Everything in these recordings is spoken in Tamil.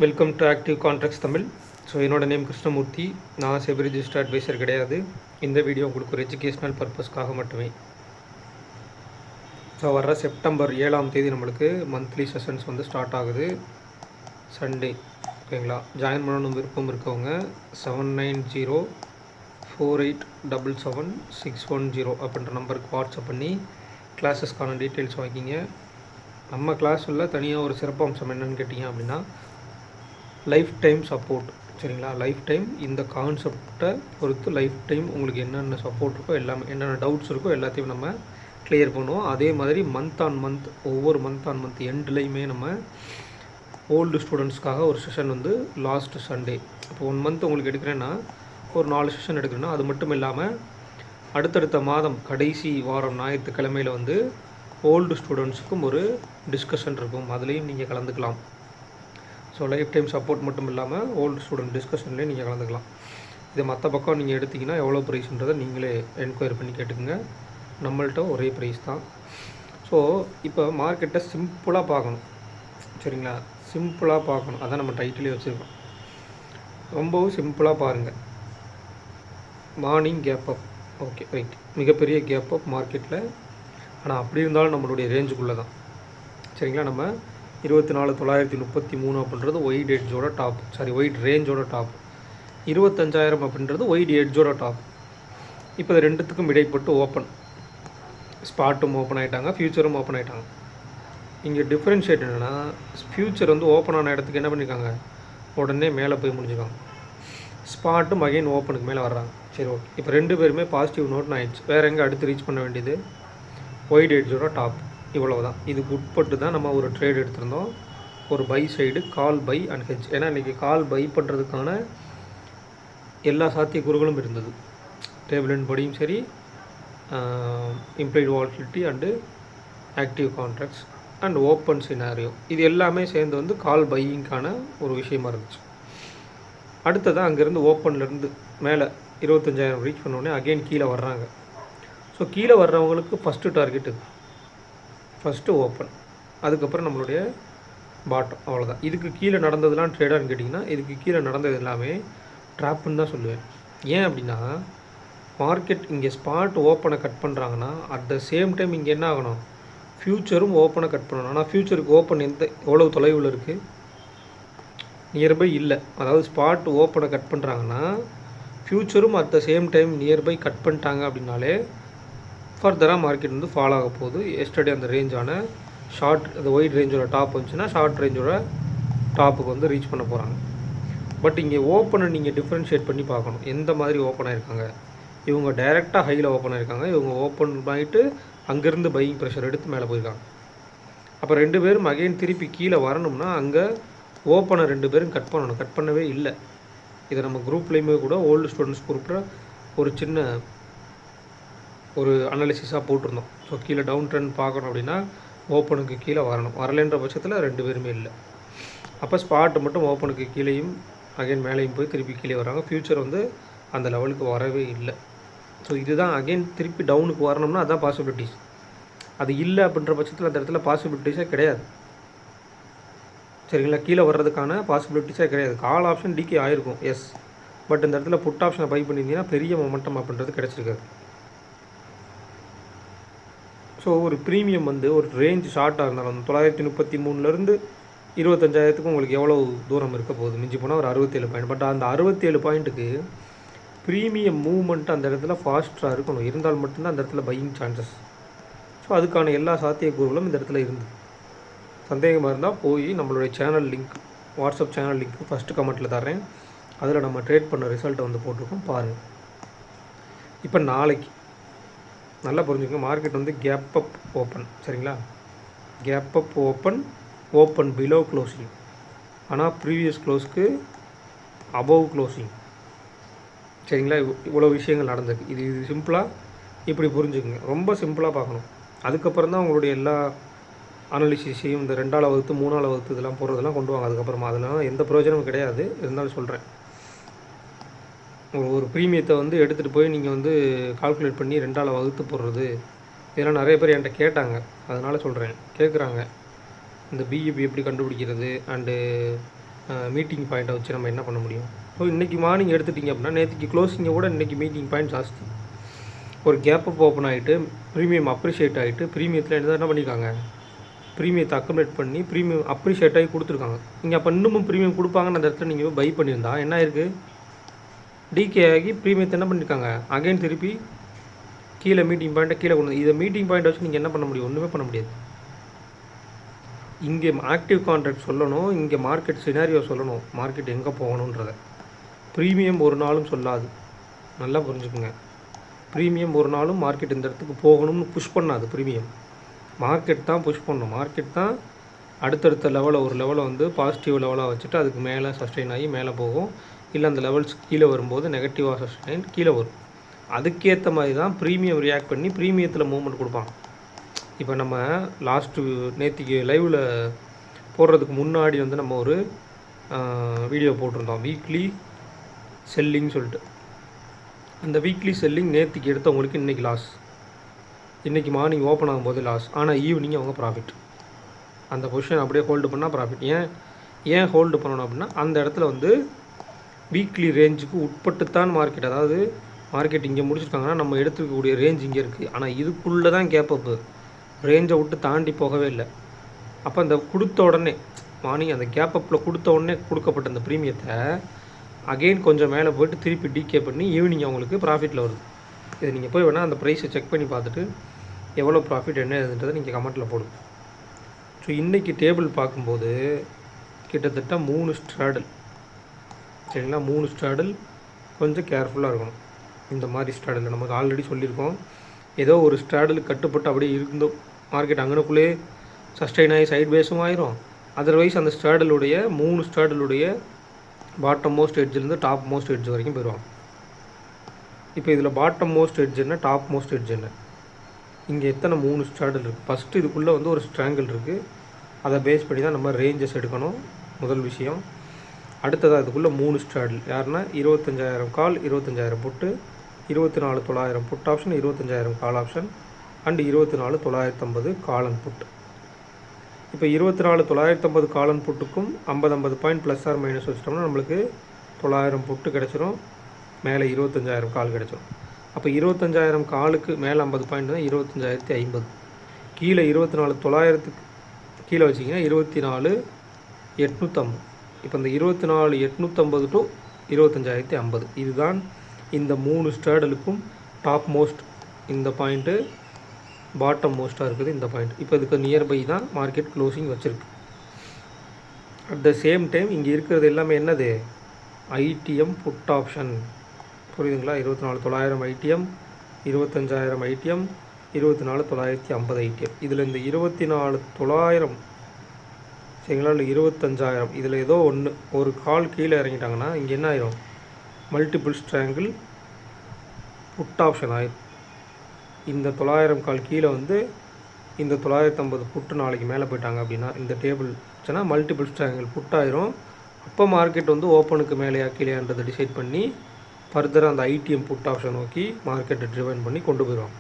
Welcome to active contracts Tamil. So என்னோட நேம் கிருஷ்ணமூர்த்தி. நான் செபி ரிஜிஸ்டர் அட்வைசர் கிடையாது. இந்த வீடியோ உங்களுக்கு ஒரு எஜுகேஷ்னல் பர்பஸ்க்காக மட்டுமே. ஸோ வர்ற செப்டம்பர் 7ஆம் தேதி நம்மளுக்கு மந்த்லி செஷன்ஸ் வந்து ஸ்டார்ட் ஆகுது, சண்டே. ஓகேங்களா? ஜாயின் பண்ணணும் விருப்பம் இருக்கவங்க 7904877610 அப்படின்ற நம்பருக்கு வாட்ஸ்அப் பண்ணி கிளாஸஸ்க்கான டீட்டெயில்ஸ் வாங்கிக்கிங்க. நம்ம கிளாஸில் தனியாக ஒரு சிறப்பம்சம் என்னென்னு கேட்டிங்க அப்படின்னா, லைஃப் டைம் சப்போர்ட். சரிங்களா? லைஃப் டைம் இந்த கான்செப்டை பொறுத்து லைஃப் டைம் உங்களுக்கு என்னென்ன சப்போர்ட் இருக்கோ எல்லாமே, என்னென்ன டவுட்ஸ் இருக்கோ எல்லாத்தையும் நம்ம கிளியர் பண்ணுவோம். அதே மாதிரி மந்த் ஆன் மந்த், ஒவ்வொரு மந்த் ஆன் மந்த் எண்ட்லேயுமே நம்ம ஓல்டு ஸ்டூடெண்ட்ஸ்க்காக ஒரு செஷன் வந்து லாஸ்ட் சண்டே, இப்போ 1 மந்த் உங்களுக்கு எடுக்கிறேன்னா ஒரு 4 செஷன் எடுக்கிறேன்னா, அது மட்டும் இல்லாமல் அடுத்தடுத்த மாதம் கடைசி வாரம் ஞாயிற்றுக்கிழமையில் வந்து ஓல்டு ஸ்டூடெண்ட்ஸுக்கும் ஒரு டிஸ்கஷன் இருக்கும், அதுலேயும் நீங்கள் கலந்துக்கலாம். ஸோ லைஃப் டைம் சப்போர்ட் மட்டும் இல்லாமல் ஓல்டு ஸ்டூடெண்ட் டிஸ்கஷன்லேயும் நீங்கள் கலந்துக்கலாம். இது மற்ற பக்கம் நீங்கள் எடுத்திங்கன்னா எவ்வளோ ப்ரைஸ்ன்றதை நீங்களே என்கொயரி பண்ணி கேட்டுக்குங்க. நம்மள்கிட்ட ஒரே ப்ரைஸ் தான். ஸோ இப்போ மார்க்கெட்டை சிம்பிளாக பார்க்கணும். சரிங்களா? சிம்பிளாக பார்க்கணும், அதான் நம்ம டைட்டிலே வச்சுருக்கோம். ரொம்பவும் சிம்பிளாக பாருங்கள். Morning gap up, okay right, மிகப்பெரிய கேப் அப் மார்க்கெட்டில். ஆனால் அப்படி இருந்தாலும் நம்மளுடைய ரேஞ்சுக்குள்ளே தான். சரிங்களா? நம்ம 24,933 அப்படின்றது ஒயிட் எட்ஜோட டாப், ஒயிட் ரேஞ்சோட டாப். 25,000 அப்படின்றது ஒயிட் எட்ஜோட டாப். இப்போ இது ரெண்டுத்துக்கும் இடைப்பட்டு ஓப்பன், ஸ்பாட்டும் ஓப்பன் ஆகிட்டாங்க, ஃப்யூச்சரும் ஓப்பன் ஆகிட்டாங்க. இங்கே டிஃப்ரென்ஷியேட் என்னென்னா, ஃப்யூச்சர் வந்து ஓப்பன் ஆன இடத்துக்கு என்ன பண்ணியிருக்காங்க, உடனே மேலே போய் முடிஞ்சுக்காங்க. ஸ்பாட்டும் அகைன் ஓப்பனுக்கு மேலே வர்றாங்க. சரி, ஓகே. இப்போ ரெண்டு பேருமே பாசிட்டிவ் நோட்னு ஆயிடுச்சு. வேறு எங்கே அடுத்து ரீச் பண்ண வேண்டியது ஒயிட் எட்ஜோட டாப். இவ்வளோ தான். இதுக்கு உட்பட்டு தான் நம்ம ஒரு ட்ரேட் எடுத்திருந்தோம், ஒரு buy side call buy and ஹெச். ஏன்னா இன்றைக்கி கால் பை பண்ணுறதுக்கான எல்லா சாத்தியக்கூறுகளும் இருந்தது. டேபிள் அண்ட் படியும் சரி, implied volatility and active contracts and open scenario, இது எல்லாமே சேர்ந்து வந்து கால் பையிங்கான ஒரு விஷயமா இருந்துச்சு. அடுத்ததான் அங்கேருந்து ஓப்பன்லேருந்து மேலே 25,000 ரீச் பண்ணோடனே அகெயின் கீழே வர்றாங்க. ஸோ கீழே வர்றவங்களுக்கு ஃபஸ்ட்டு டார்கெட் இது, ஃபஸ்ட்டு ஓப்பன், அதுக்கப்புறம் நம்மளுடைய பாட்டம். அவ்வளோதான். இதுக்கு கீழே நடந்ததுலாம் ட்ரேடான்னு கேட்டிங்கன்னா, இதுக்கு கீழே நடந்தது எல்லாமே ட்ராப்புன்னு தான் சொல்லுவேன். ஏன் அப்படின்னா, மார்க்கெட் இங்கே ஸ்பாட் ஓப்பனை கட் பண்ணுறாங்கன்னா, அட் த சேம் டைம் இங்கே என்ன ஆகணும், ஃப்யூச்சரும் ஓப்பனை கட் பண்ணணும். ஆனால் ஃப்யூச்சருக்கு ஓப்பன் எவ்வளவு தொலைவில் இருக்குது, நியர்பை இல்லை. அதாவது ஸ்பாட் ஓப்பனை கட் பண்ணுறாங்கன்னா ஃப்யூச்சரும் at the same time nearby cut பண்ணிட்டாங்க அப்படின்னாலே ஃபர்தராக மார்க்கெட் வந்து ஃபாலோ ஆக போகுது. எஸ்டர்டே அந்த ரேஞ்சான ஷார்ட், அந்த ஒயிட் ரேஞ்சோட டாப் வந்துச்சுன்னா ஷார்ட் ரேஞ்சோட டாப்புக்கு வந்து ரீச் பண்ண போகிறாங்க. பட் இங்கே ஓப்பனை நீங்கள் டிஃப்ரென்ஷியேட் பண்ணி பார்க்கணும். எந்த மாதிரி ஓப்பன் ஆகிருக்காங்க, இவங்க டைரெக்டாக ஹையில் ஓப்பன் ஆகிருக்காங்க, இவங்க ஓப்பன் ஆகிட்டு அங்கேருந்து பையிங் ப்ரெஷர் எடுத்து மேலே போயிருக்காங்க. அப்போ ரெண்டு பேரும் அகெயின் திருப்பி கீழே வரணும்னா அங்கே ஓப்பனை ரெண்டு பேரும் கட் பண்ணணும். கட் பண்ணவே இல்லை. இதை நம்ம குரூப்லேயுமே கூட ஓல்டு ஸ்டூடெண்ட்ஸ் குரூப்பில் ஒரு சின்ன ஒரு அனாலிசிஸாக போட்டிருந்தோம். ஸோ கீழே டவுன் ட்ரெண்ட் பார்க்கணும் அப்படின்னா ஓப்பனுக்கு கீழே வரணும். வரலைன்ற பட்சத்தில் ரெண்டு பேருமே இல்லை. அப்போ ஸ்பாட்டு மட்டும் ஓப்பனுக்கு கீழேயும் அகைன் மேலேயும் போய் திருப்பி கீழே வராங்க. ஃப்யூச்சர் வந்து அந்த லெவலுக்கு வரவே இல்லை. ஸோ இதுதான் அகைன் திருப்பி டவுனுக்கு வரணும்னா அதுதான் பாசிபிலிட்டிஸ். அது இல்லை அப்படின்ற பட்சத்தில் அந்த இடத்துல பாசிபிலிட்டிஸே கிடையாது. சரிங்களா? கீழே வர்றதுக்கான பாசிபிலிட்டிஸே கிடையாது. கால் ஆப்ஷன் டிகே ஆகிருக்கும், எஸ். பட் இந்த இடத்துல புட் ஆப்ஷனை பை பண்ணியிருந்தீங்கன்னா பெரிய மொமெண்டம் அப்படின்றது கிடச்சிருக்காது. ஸோ ஒரு ப்ரீமியம் வந்து ஒரு ரேஞ்ச் ஷார்ட்டாக இருந்தாலும் 933லேருந்து 25,000த்துக்கு உங்களுக்கு எவ்வளோ தூரம் இருக்க போகுது, மிஞ்சி போனால் ஒரு 67 பாயிண்ட். பட் அந்த 67 பாயிண்ட்டுக்கு ப்ரீமியம் மூவ்மெண்ட் அந்த இடத்துல ஃபாஸ்ட்டாக இருக்கணும், இருந்தால் மட்டும்தான் அந்த இடத்துல பையிங் சான்சஸ். ஸோ அதுக்கான எல்லா சாத்தியக்கூறுகளும் இந்த இடத்துல இருந்தது. சந்தேகமாக இருந்தால் போய் நம்மளுடைய channel link, WhatsApp channel link first கமெண்ட்டில் தரேன். அதில் நம்ம ட்ரேட் பண்ண ரிசல்ட்டை வந்து போட்டிருக்கோம், பாருங்கள். இப்போ நாளைக்கு நல்லா புரிஞ்சுக்கோங்க, மார்க்கெட் வந்து கேப் அப் ஓப்பன். சரிங்களா? Gap up open, open below closing. ஆனால் ப்ரீவியஸ் க்ளோஸ்க்கு அபவ் க்ளோசிங். சரிங்களா? இவ்வளோ விஷயங்கள் நடந்திருக்கு. இது சிம்பிளாக இப்படி புரிஞ்சுக்குங்க, ரொம்ப சிம்பிளாக பார்க்கணும். அதுக்கப்புறம் தான் உங்களுடைய எல்லா அனாலிசிஸையும் இந்த 2ஆல் வகுத்து 3ஆல் வகுத்து இதெல்லாம் போடுறதெல்லாம் கொண்டு வாங்க. அதுக்கப்புறமா அதெல்லாம் எந்த பிரயோஜனமும் கிடையாது. இருந்தாலும் சொல்கிறேன், ஒரு ப்ரீமியத்தை வந்து எடுத்துகிட்டு போய் நீங்கள் வந்து கால்குலேட் பண்ணி 2ஆல் வகுத்து போடுறது, இதெல்லாம் நிறைய பேர் என்கிட்ட கேட்டாங்க. அதனால் சொல்கிறேன், கேட்குறாங்க இந்த பிஇபி எப்படி கண்டுபிடிக்கிறது அண்டு மீட்டிங் பாயிண்ட்டை வச்சு நம்ம என்ன பண்ண முடியும்? ஸோ இன்றைக்கி மார்னிங் எடுத்துட்டிங்க அப்படின்னா நேற்றுக்கு க்ளோசிங்கை கூட இன்றைக்கி மீட்டிங் பாயிண்ட் ஜாஸ்தி. ஒரு கேப் அப் ஓப்பன் ஆகிட்டு ப்ரீமியம் அப்ரிஷியேட் ஆகிட்டு ப்ரீமியத்தில் என்ன பண்ணியிருக்காங்க, ப்ரீமியத்தை அக்கமடேட் பண்ணி ப்ரீமியம் அப்ரிஷியேட் ஆகி கொடுத்துருக்காங்க. நீங்கள் அப்போ இன்னமும் ப்ரீமியம் கொடுப்பாங்கன்னு அந்த இடத்துல நீங்கள் பை பண்ணியிருந்தா என்ன ஆயிருக்கு, டிகே ஆகி ப்ரீமியத்தை என்ன பண்ணியிருக்காங்க, அகைன் திருப்பி கீழே மீட்டிங் பாயிண்ட்டை கீழே கொண்டு இதை மீட்டிங் பாயிண்ட் வச்சு நீங்கள் என்ன பண்ண முடியும்? ஒன்றுமே பண்ண முடியாது. இங்கே ஆக்டிவ் கான்ட்ராக்ட் சொல்லணும், இங்கே மார்க்கெட் சினாரியோ சொல்லணும், மார்க்கெட் எங்கே போகணுன்றதை. ப்ரீமியம் ஒரு நாளும் சொல்லாது, நல்லா புரிஞ்சுக்குங்க. ப்ரீமியம் ஒரு நாளும் மார்க்கெட் இந்த இடத்துக்கு போகணும்னு புஷ் பண்ணாது. ப்ரீமியம் மார்க்கெட் தான் புஷ் பண்ணணும். மார்க்கெட் தான் அடுத்தடுத்த லெவலில் ஒரு லெவலை வந்து பாசிட்டிவ் லெவலாக வச்சுட்டு அதுக்கு மேலே சஸ்டெயின் ஆகி மேலே போகும். இல்லை அந்த லெவல்ஸ் கீழே வரும்போது நெகட்டிவாக சஸ்டெயின் கீழே வரும். அதுக்கேற்ற மாதிரி தான் ப்ரீமியம் ரியாக்ட் பண்ணி ப்ரீமியத்தில் மூவ்மெண்ட் கொடுப்பாங்க. இப்போ நம்ம நேற்றுக்கு லைவில் போடுறதுக்கு முன்னாடி வந்து நம்ம ஒரு வீடியோ போட்டிருந்தோம், வீக்லி செல்லிங் சொல்லிட்டு. அந்த வீக்லி செல்லிங் நேற்றுக்கு எடுத்தவங்களுக்கு இன்றைக்கி லாஸ், இன்றைக்கி மார்னிங் ஓப்பன் ஆகும்போது லாஸ், ஆனால் ஈவினிங் அவங்க ப்ராஃபிட். அந்த பொசிஷன் அப்படியே ஹோல்டு பண்ணால் ப்ராஃபிட். ஏன் ஹோல்டு பண்ணணும் அப்படின்னா அந்த இடத்துல வந்து வீக்லி ரேஞ்சுக்கு உட்பட்டுத்தான் மார்க்கெட், அதாவது மார்க்கெட் இங்கே முடிச்சிருக்காங்கன்னா நம்ம எடுத்துக்கக்கூடிய ரேஞ்ச் இங்கே இருக்குது, ஆனால் இதுக்குள்ளே தான் கேப் அப்பு, ரேஞ்சை விட்டு தாண்டி போகவே இல்லை. அப்போ அந்த கொடுத்த உடனே மார்னிங் அந்த கேப் அப்பில் கொடுத்த உடனே கொடுக்கப்பட்ட அந்த ப்ரீமியத்தை அகெயின் கொஞ்சம் மேலே போய்ட்டு திருப்பி டிகே பண்ணி ஈவினிங் அவங்களுக்கு ப்ராஃபிட்டில் வருது. இது நீங்கள் போய் வேணால் அந்த ப்ரைஸை செக் பண்ணி பார்த்துட்டு எவ்வளோ ப்ராஃபிட் என்ன இதுன்றதை நீங்கள் கமெண்ட்டில் போடுங்க. ஸோ இன்றைக்கி டேபிள் பார்க்கும்போது கிட்டத்தட்ட 3 ஸ்ட்ராடல், சரிங்களா? 3 ஸ்ட்ராடல் கொஞ்சம் கேர்ஃபுல்லாக இருக்கணும். இந்த மாதிரி ஸ்ட்ராடல் நமக்கு ஆல்ரெடி சொல்லியிருக்கோம். ஏதோ ஒரு ஸ்ட்ராடலுக்கு கட்டுப்பட்டு அப்படியே இருந்தோம் மார்க்கெட் அங்கனுக்குள்ளே சஸ்டெயின் ஆகி சைட் பேஸும் ஆயிரும். அதர்வைஸ் அந்த ஸ்ட்ராடலுடைய 3 ஸ்ட்ராடலுடைய பாட்டம் மோஸ்ட் எட்ஜிலேருந்து டாப் மோஸ்ட் எட்ஜ் வரைக்கும் போயிடுவாங்க. இப்போ இதில் பாட்டம் மோஸ்ட் எட்ஜ் என்ன, டாப் மோஸ்ட் எட்ஜ் என்ன, இங்கே எத்தனை 3 ஸ்ட்ராடல் இருக்குது? ஃபஸ்ட்டு இதுக்குள்ளே வந்து ஒரு ஸ்ட்ராங்கிள் இருக்குது, அதை பேஸ் பண்ணி தான் நம்ம ரேஞ்சஸ் எடுக்கணும், முதல் விஷயம். அடுத்ததாக இதுக்குள்ளே 3 ஸ்ட்ராடல் யாருன்னா 25,000 call, 25,000 put, 24,900 put option, 25,000 call option and 24,950 call and put. இப்போ 24,950 காலன் புட்டுக்கும் 50 பாயிண்ட் ப்ளஸ் ஆர் மைனஸ் வச்சிட்டோம்னா நம்மளுக்கு 900 புட்டு கிடச்சிரும், மேலே 25,000 கால் கிடச்சிரும். அப்போ 25,000 காலுக்கு மேலே 50 பாயிண்ட் தான் 25,050. கீழே 24,900 கீழே வச்சிங்கன்னா 24,850. இப்போ இந்த 24,850 டு 25,050 இதுதான் இந்த 3 ஸ்ட்ராடலுக்கும் டாப் மோஸ்ட் இந்த பாயிண்ட்டு, பாட்டம் மோஸ்ட்டாக இருக்குது இந்த பாயிண்ட். இப்போ இதுக்கு நியர்பை தான் மார்க்கெட் க்ளோசிங் வச்சுருக்கு. அட் த சேம் டைம் இங்கே இருக்கிறது எல்லாமே என்னது, ஐடிஎம் புட் ஆப்ஷன், புரியுதுங்களா? 24,900 ஐடிஎம், 25,000 ஐடிஎம், 24,950 ஐடிஎம். இதில் இந்த 24,900 சரிங்களா, இல்லை 25,000 இதில் ஏதோ ஒரு கால் கீழே இறங்கிட்டாங்கன்னா இங்கே என்ன ஆயிரும், மல்டிபிள் ஸ்ட்ராங்கிள் புட் ஆப்ஷன் ஆயிரும். இந்த 900 கால் கீழே வந்து இந்த 950 புட்டு நாளைக்கு மேலே போயிட்டாங்க அப்படின்னா இந்த டேபிள் வச்சுன்னா மல்டிபிள் ஸ்ட்ராங்கிள் புட் ஆயிரும். அப்போ மார்க்கெட் வந்து ஓப்பனுக்கு மேலேயா கீழேன்றதை டிசைட் பண்ணி ஃபர்தராக அந்த ஐடிஎம் புட் ஆப்ஷன் நோக்கி மார்க்கெட்டை ட்ரிவன் பண்ணி கொண்டு போயிடுவாங்க.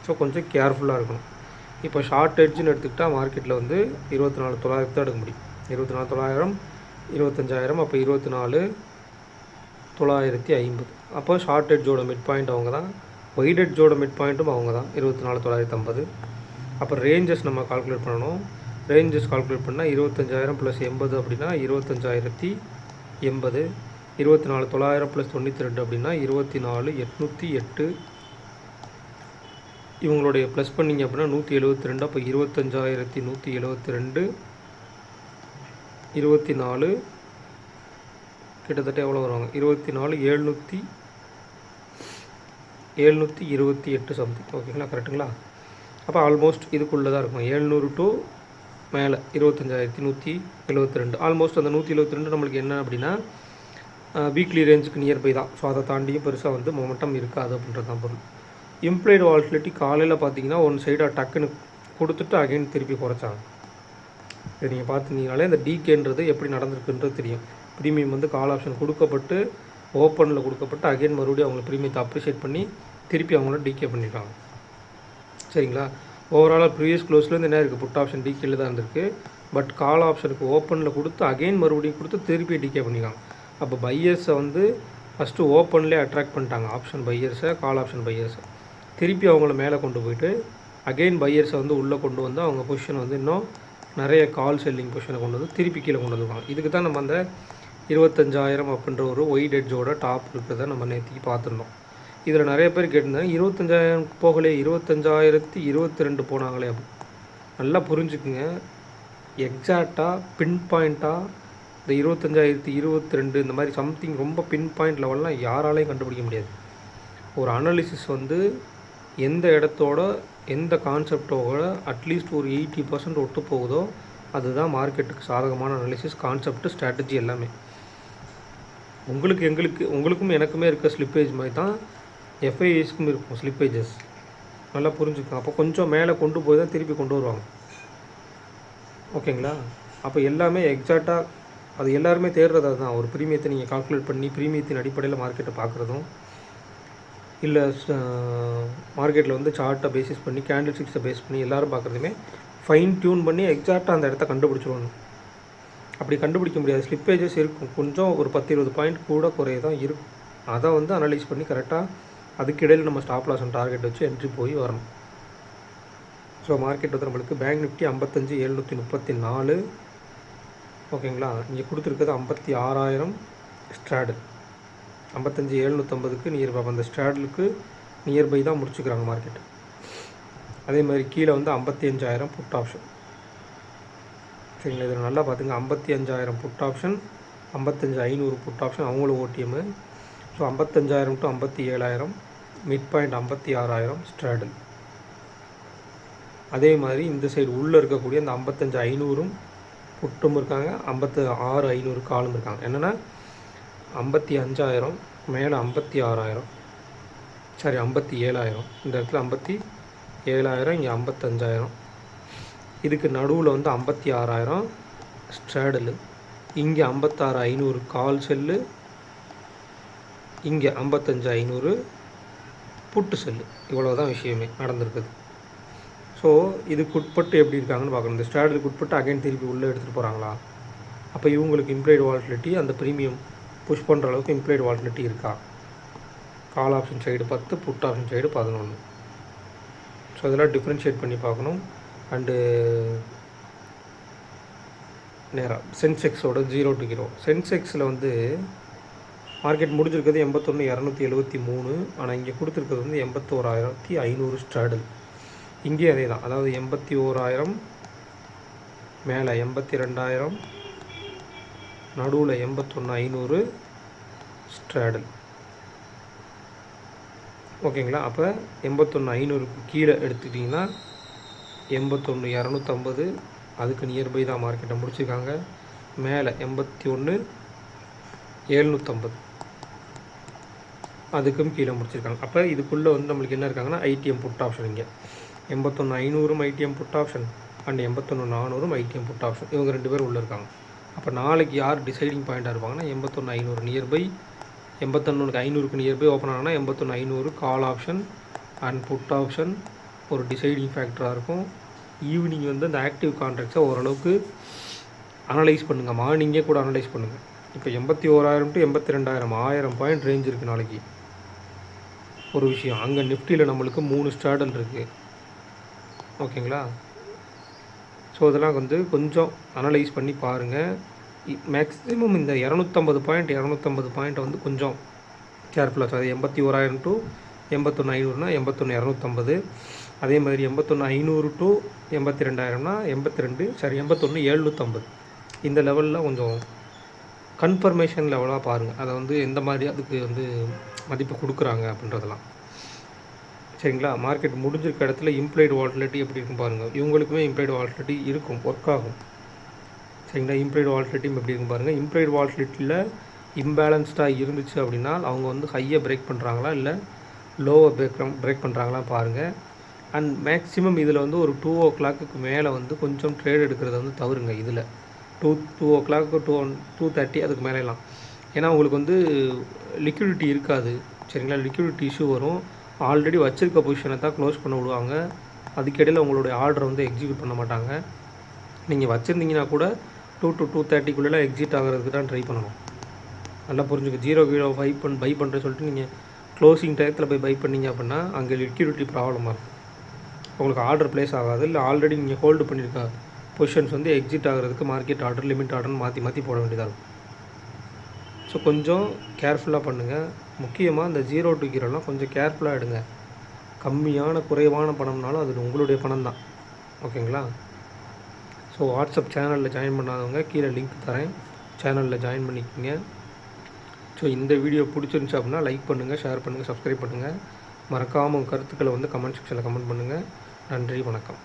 ஸோ கொஞ்சம் கேர்ஃபுல்லாக இருக்கணும். இப்போ ஷார்ட் எட்ஜுன்னு எடுத்துக்கிட்டால் மார்க்கெட்டில் வந்து 24,900 தான் எடுக்க முடியும். 24,900, 25,000, அப்போ 24,950. அப்போ ஷார்ட் எட்ஜோட மிட் பாயிண்ட் அவங்க தான், ஒயிட் எட்ஜோட மிட் பாயிண்ட்டும் அவங்க தான் 24,950. அப்போ ரேஞ்சஸ் நம்ம கால்குலேட் பண்ணணும். ரேஞ்சஸ் கால்குலேட் பண்ணால் 25,000 + 80 அப்படின்னா 25,080. 24,900 + 92 அப்படின்னா 24,808. இவங்களுடைய ப்ளஸ் பண்ணிங்க அப்படின்னா 172. அப்போ 25,172 24 கிட்டத்தட்ட எவ்வளோ வருவாங்க, 24,728 சம்திங். ஓகேங்களா, கரெக்டுங்களா? அப்போ ஆல்மோஸ்ட் இதுக்குள்ளே தான் இருக்கும். 700 டு மேலே 25,172. ஆல்மோஸ்ட் அந்த 172 நம்மளுக்கு என்ன அப்படின்னா வீக்லி ரேஞ்சுக்கு நியர்பை தான். ஸோ அதை தாண்டியும் பெருசாக வந்து மொமெண்டம் இருக்காது அப்படின்றது தான் பொருள். இம்ப்ளைடு வால்டிலிட்டி காலையில் பார்த்தீங்கன்னா ஒன் சைடாக டக்குன்னு கொடுத்துட்டு அகைன் திருப்பி குறைச்சாங்க. இதை நீங்கள் பார்த்துருந்தீங்கனாலே இந்த டிகேன்றது எப்படி நடந்திருக்குன்றது தெரியும். ப்ரீமியம் வந்து கால் ஆப்ஷன் கொடுக்கப்பட்டு ஓப்பனில் கொடுக்கப்பட்டு அகைன் மறுபடியும் அவங்களை ப்ரீமியத்தை அப்ரிஷியேட் பண்ணி திருப்பி அவங்கள டிகே பண்ணிட்டாங்க. சரிங்களா? ஓவராலாக ப்ரீவியஸ் க்ளோஸ்லேருந்து என்ன இருக்குது, புட் ஆப்ஷன் டிகேல தான் இருந்திருக்கு. பட் கால் ஆப்ஷனுக்கு ஓப்பனில் கொடுத்து அகெயின் மறுபடியும் கொடுத்து திருப்பி டிகே பண்ணிக்கலாம். அப்போ பையர்ஸை வந்து ஃபஸ்ட்டு ஓப்பன்லேயே அட்ராக்ட் பண்ணிட்டாங்க, ஆப்ஷன் பையர்ஸை, கால் ஆப்ஷன் பையர்ஸை. திருப்பி அவங்கள மேலே கொண்டு போயிட்டு அகெயின் பையர்ஸை வந்து உள்ளே கொண்டு வந்து அவங்க பொசிஷனை வந்து இன்னும் நிறைய கால் செல்லிங் பொசிஷனை கொண்டு வந்து திருப்பி கீழே கொண்டு வந்துருவாங்க. இதுக்கு தான் நம்ம அந்த 25,000 அப்படின்ற ஒரு ஒயிட் எட்ஜோட டாப் இருக்கிறத நம்ம நேற்றுக்கு பார்த்துருந்தோம். இதில் நிறைய பேர் கேட்டிருந்தாங்க 25,000 போகலே, 25,022 போனாங்களே அப்படி. நல்லா புரிஞ்சுக்குங்க, எக்ஸாக்டாக பின் பாயிண்ட்டாக இந்த 25,022 இந்த மாதிரி சம்திங் ரொம்ப பின் பாயிண்ட் லெவல்லாம் யாராலையும் கண்டுபிடிக்க முடியாது. ஒரு அனாலிசிஸ் வந்து எந்த இடத்தோட எந்த கான்செப்டோட அட்லீஸ்ட் ஒரு 80% ஒட்டு போகுதோ அதுதான் மார்க்கெட்டுக்கு சாதகமான அனாலிசிஸ், கான்செப்ட், ஸ்ட்ராட்டஜி எல்லாமே. உங்களுக்கும் எனக்குமே இருக்க ஸ்லிப்பேஜ் மாதிரி தான் எஃப்ஐஎஸ்க்கும் இருக்கும் ஸ்லிப்பேஜஸ். நல்லா புரிஞ்சுக்கோங்க. அப்போ கொஞ்சம் மேலே கொண்டு போய் தான் திருப்பி கொண்டு வருவாங்க. ஓகேங்களா? அப்போ எல்லாமே எக்ஸாக்டாக அது எல்லாருமே தேடுறது அதுதான். ஒரு ப்ரீமியத்தை நீங்கள் கால்குலேட் பண்ணி ப்ரீமியத்தின் அடிப்படையில் மார்க்கெட்டை பார்க்குறதும், இல்லை மார்க்கெட்டில் வந்து சார்ட்டை பேசிஸ் பண்ணி கேண்டில் ஸ்டிக்ஸை பேஸ் பண்ணி எல்லோரும் பார்க்குறதுமே ஃபைன் டியூன் பண்ணி எக்ஸாக்டாக அந்த இடத்த கண்டுபிடிச்சிடணும். அப்படி கண்டுபிடிக்க முடியாது. ஸ்லிப்பேஜஸ் இருக்கும், கொஞ்சம் ஒரு 10-20 பாயிண்ட் கூட குறைய தான் இருக்கும். அதை வந்து அனலைஸ் பண்ணி கரெக்டாக அதுக்கிடையில் நம்ம ஸ்டாப் லாஸ் அண்ட் டார்கெட் வச்சு என்ட்ரி போய் வரணும். ஸோ மார்க்கெட் வந்து நம்மளுக்கு பேங்க் நிஃப்டி 55,734, ஓகேங்களா? இங்கே கொடுத்துருக்கிறது 56,000 ஸ்ட்ராடல். 55,750க்கு நியர்பை, அந்த ஸ்ட்ராடலுக்கு நியர்பை தான் முடிச்சுக்கிறாங்க மார்க்கெட். அதே மாதிரி கீழே வந்து 55,000 புட் ஆப்ஷன். சரிங்களா? இதில் நல்லா பார்த்துங்க, 55,000 புட் ஆப்ஷன், 55,500 புட் ஆப்ஷன், அவங்களும் OTM. So 55,000 to 57,000, mid point 56,000 straddle. அதே மாதிரி இந்த சைடு உள்ளே இருக்கக்கூடிய அந்த 55,500 புட்டும் இருக்காங்க, 56,500 காலும் இருக்காங்க. என்னென்னா 55,000 மேலே 56,000, சாரி 57,000, இந்த இடத்துல 57,000, இங்கே 55,000, இதுக்கு நடுவில் வந்து 56,000 ஸ்ட்ராடலு, இங்கே 56,500 கால் செல்லு, இங்கே 55,500 புட்டு செல்லு. இவ்வளோ தான் விஷயமே நடந்திருக்குது. ஸோ இதுக்கு உட்பட்டு எப்படி இருக்காங்கன்னு பார்க்கணும். இந்த ஸ்ட்ராடலுக்கு உட்பட்டு அகைன் திருப்பி உள்ளே எடுத்துகிட்டு போகிறாங்களா? அப்போ இவங்களுக்கு இம்ப்ளைடு வால்டிலிட்டி, அந்த ப்ரீமியம் புஷ் பண்ணுற அளவுக்கு இம்ப்ளைடு வால்டிலிட்டி இருக்கா? Call option side 10, put option side 11. So இதெல்லாம் டிஃப்ரென்ஷியேட் பண்ணி பார்க்கணும். அண்டு நேராக சென்செக்ஸோட 0 to 0. சென்செக்ஸில் வந்து மார்க்கெட் முடிஞ்சிருக்கிறது 81,273, ஆனால் இங்கே கொடுத்துருக்கிறது வந்து 81,500 ஸ்ட்ராடல். இங்கேயும் அதே தான், அதாவது 81,000 மேலே 82,000, நடுவில் 81,500 ஸ்ட்ராடல். ஓகேங்களா? அப்போ 81,500க்கு கீழே எடுத்துக்கிட்டிங்கன்னா 81,250, அதுக்கு நியர்பை தான் மார்க்கெட்டை முடிச்சிருக்காங்க. மேலே 81,750, அதுக்கும் கீழே முடிச்சிருக்காங்க. அப்போ இதுக்குள்ளே வந்து நம்மளுக்கு என்ன இருக்காங்கன்னா ஐடிஎம் புட் ஆப்ஷன். இங்கே 81,500 ITM put option and 81,400 ITM put option. இவங்க 2 பேரும் உள்ளே இருக்காங்க. அப்போ நாளைக்கு யார் டிசைடிங் பாயிண்ட்டாக இருப்பாங்கன்னா 81,500 நியர்பை, 81,500க்கு நியர்பை ஓப்பன் ஆனால் 81,500 call option and put option ஒரு டிசைடிங் ஃபேக்டராக இருக்கும். ஈவினிங் வந்து அந்த ஆக்டிவ் கான்ட்ராக்ட்ஸை ஓரளவுக்கு அனலைஸ் பண்ணுங்கள், மார்னிங்கே கூட அனலைஸ் பண்ணுங்கள். இப்போ 81,000 to 82,000, 1000 பாயிண்ட் ரேஞ்ச் இருக்குது நாளைக்கு. ஒரு விஷயம், அங்கே நிஃப்டியில் நம்மளுக்கு 3 ஸ்ட்ராடல் இருக்குது. ஓகேங்களா? ஸோ இதெல்லாம் வந்து கொஞ்சம் அனலைஸ் பண்ணி பாருங்கள். மேக்ஸிமம் இந்த 250 பாயிண்ட்டை வந்து கொஞ்சம் கேர்ஃபுல்லாக. அது 81,000 to 81,500னா 81,250. அதே மாதிரி 81,500 to 82,000னா 81,750. இந்த லெவலில் கொஞ்சம் கன்ஃபர்மேஷன் லெவலாக பாருங்கள். அதை வந்து எந்த மாதிரி அதுக்கு வந்து மதிப்பு கொடுக்குறாங்க அப்படின்றதெல்லாம். சரிங்களா? மார்க்கெட் முடிஞ்சிருக்க இடத்துல இம்ப்ளைடு வால்டிலிட்டி எப்படி இருக்கும் பாருங்கள். இவங்களுக்குமே இம்ப்ளைடு வால்டிலிட்டி இருக்கும், ஒர்க் ஆகும். சரிங்களா? இம்ப்ளைடு வால்டிலிட்டி எப்படி இருக்கும் பாருங்கள். இம்ப்ளைடு வால்டிலிட்டியில் இம்பேலன்ஸ்டாக இருந்துச்சு அப்படின்னா அவங்க வந்து ஹையை பிரேக் பண்ணுறாங்களா இல்லை லோவை பிரேக் பண்ணுறாங்களா பாருங்கள். அண்ட் மேக்ஸிமம் இதில் வந்து ஒரு 2 o'clock மேலே வந்து கொஞ்சம் ட்ரேட் எடுக்கிறத வந்து தவறுங்க. இதில் 2 o'clock 2:30 அதுக்கு மேலேலாம். ஏன்னா உங்களுக்கு வந்து லிக்விடிட்டி இருக்காது. சரிங்களா? லிக்விடிட்டி இஷ்யூ வரும். ஆல்ரெடி வச்சுருக்க பொசிஷனை தான் க்ளோஸ் பண்ண விடுவாங்க. அதுக்கிடையில் உங்களுடைய ஆர்டரை வந்து எக்ஸிக்யூட் பண்ண மாட்டாங்க. நீங்கள் வச்சுருந்தீங்கன்னா கூட 2 to 2:30க்குள்ளே எக்ஸிட் ஆகிறதுக்கு தான் ட்ரை பண்ணணும். நல்லா புரிஞ்சுக்க. 0 பை பண்ணுறேன்னு சொல்லிட்டு நீங்கள் க்ளோசிங் டயத்தில் போய் பை பண்ணீங்க அப்படின்னா அங்கே லிக்விடிட்டி ப்ராப்ளமாக இருக்கும். உங்களுக்கு ஆர்டர் ப்ளேஸ் ஆகாது. இல்லை ஆல்ரெடி நீங்கள் ஹோல்டு பண்ணியிருக்க பொசிஷன்ஸ் வந்து எக்ஸிட் ஆகிறதுக்கு மார்க்கெட் ஆர்டர், லிமிட் ஆர்டர்னு மாற்றி மாற்றி போட வேண்டியதாக இருக்கும். ஸோ கொஞ்சம் கேர்ஃபுல்லாக பண்ணுங்கள். முக்கியமாக இந்த 0 to ஹீரோலாம் கொஞ்சம் கேர்ஃபுல்லாக எடுங்க. குறைவான பணம்னாலும் அது உங்களுடைய பணம் தான். ஓகேங்களா? ஸோ வாட்ஸ்அப் சேனலில் ஜாயின் பண்ணாதவங்க கீழே லிங்க் தரேன், சேனலில் ஜாயின் பண்ணிக்கோங்க. ஸோ இந்த வீடியோ பிடிச்சிருந்துச்சு அப்படின்னா லைக் பண்ணுங்கள், ஷேர் பண்ணுங்கள், சப்ஸ்கிரைப் பண்ணுங்கள். மறக்காமல் உங்கள் கருத்துக்களை வந்து கமெண்ட் செக்ஷனில் கமெண்ட் பண்ணுங்கள். நன்றி, வணக்கம்.